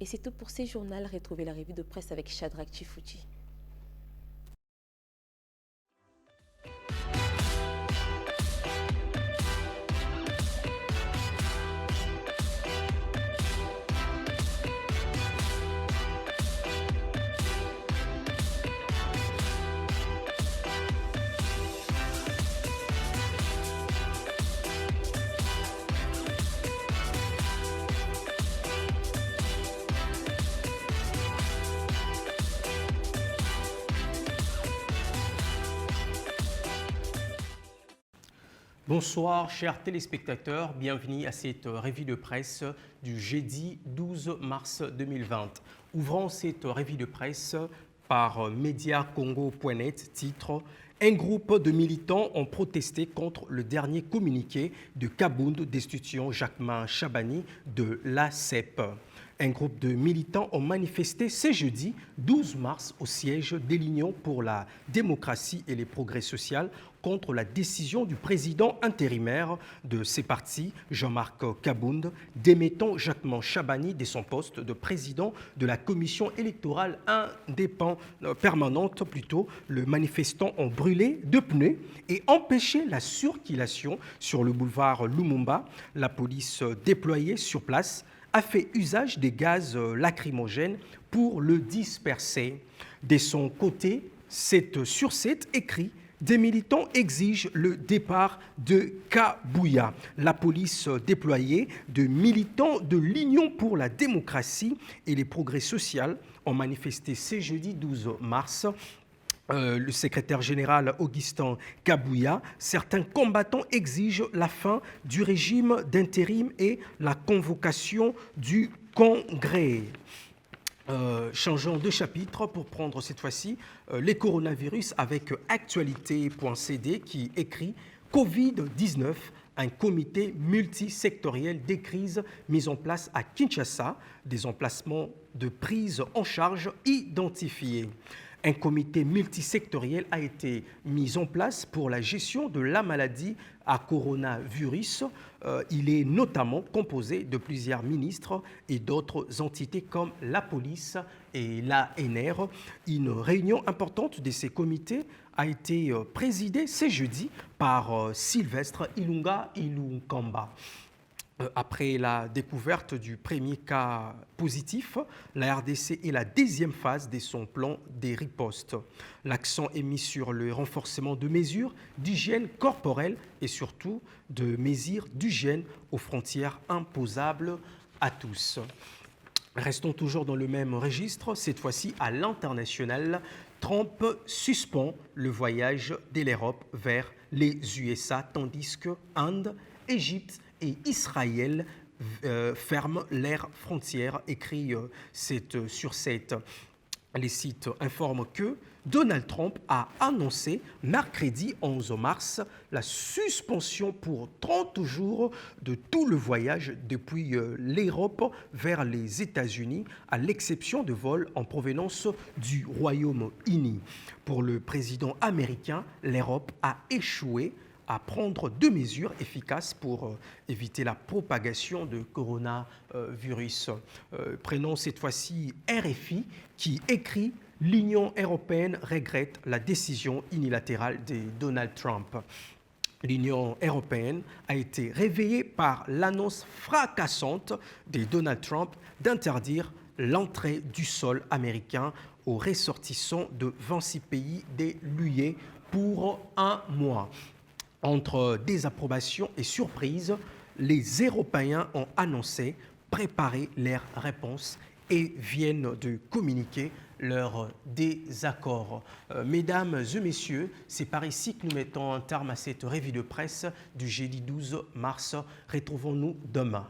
Et c'est tout pour ces journaux. Retrouvez la revue de presse avec Shadrach Chifouchi. Bonsoir chers téléspectateurs, bienvenue à cette revue de presse du jeudi 12 mars 2020. Ouvrons cette revue de presse par mediacongo.net, titre « Un groupe de militants ont protesté contre le dernier communiqué de Kabound destituant Jacquemain Chabani de l'ACEP ». Un groupe de militants ont manifesté ce jeudi 12 mars au siège de l'Union pour la démocratie et les progrès sociaux contre la décision du président intérimaire de ces partis, Jean-Marc Kabound, démettant Jacquemain Chabani de son poste de président de la commission électorale permanente. Le manifestant ont brûlé deux pneus et empêché la circulation sur le boulevard Lumumba. La police déployée sur place a fait usage des gaz lacrymogènes pour le disperser. De son côté, sur cet écrit, des militants exigent le départ de Kabuya. La police déployée de militants de l'Union pour la démocratie et les progrès sociaux ont manifesté ce jeudi 12 mars. Le secrétaire général Augustin Kabuya, certains combattants exigent la fin du régime d'intérim et la convocation du Congrès. Changeons de chapitre pour prendre cette fois-ci les coronavirus avec actualité.cd qui écrit Covid-19, un comité multisectoriel des crises mis en place à Kinshasa, des emplacements de prise en charge identifiés. Un comité multisectoriel a été mis en place pour la gestion de la maladie à coronavirus. Il est notamment composé de plusieurs ministres et d'autres entités comme la police et l'ANR. Une réunion importante de ces comités a été présidée ce jeudi par Sylvestre Ilunga Ilunkamba. Après la découverte du premier cas positif, la RDC est la deuxième phase de son plan des ripostes. L'accent est mis sur le renforcement de mesures d'hygiène corporelle et surtout de mesures d'hygiène aux frontières imposables à tous. Restons toujours dans le même registre, cette fois-ci à l'international. Trump suspend le voyage de l'Europe vers les USA, tandis que Inde, Égypte et Israël ferment leurs frontières, écrit sur cette. Les sites informent que Donald Trump a annoncé mercredi 11 mars la suspension pour 30 jours de tout le voyage depuis l'Europe vers les États-Unis, à l'exception de vols en provenance du Royaume-Uni. Pour le président américain, l'Europe a échoué à prendre deux mesures efficaces pour éviter la propagation de coronavirus. Prenons cette fois-ci RFI qui écrit « L'Union européenne regrette la décision unilatérale de Donald Trump ». L'Union européenne a été réveillée par l'annonce fracassante de Donald Trump d'interdire l'entrée du sol américain aux ressortissants de 26 pays de l'UE pour un mois. Entre désapprobation et surprise, les Européens ont annoncé préparer leur réponse et viennent de communiquer leur désaccord. Mesdames et messieurs, c'est par ici que nous mettons un terme à cette revue de presse du jeudi 12 mars. Retrouvons-nous demain.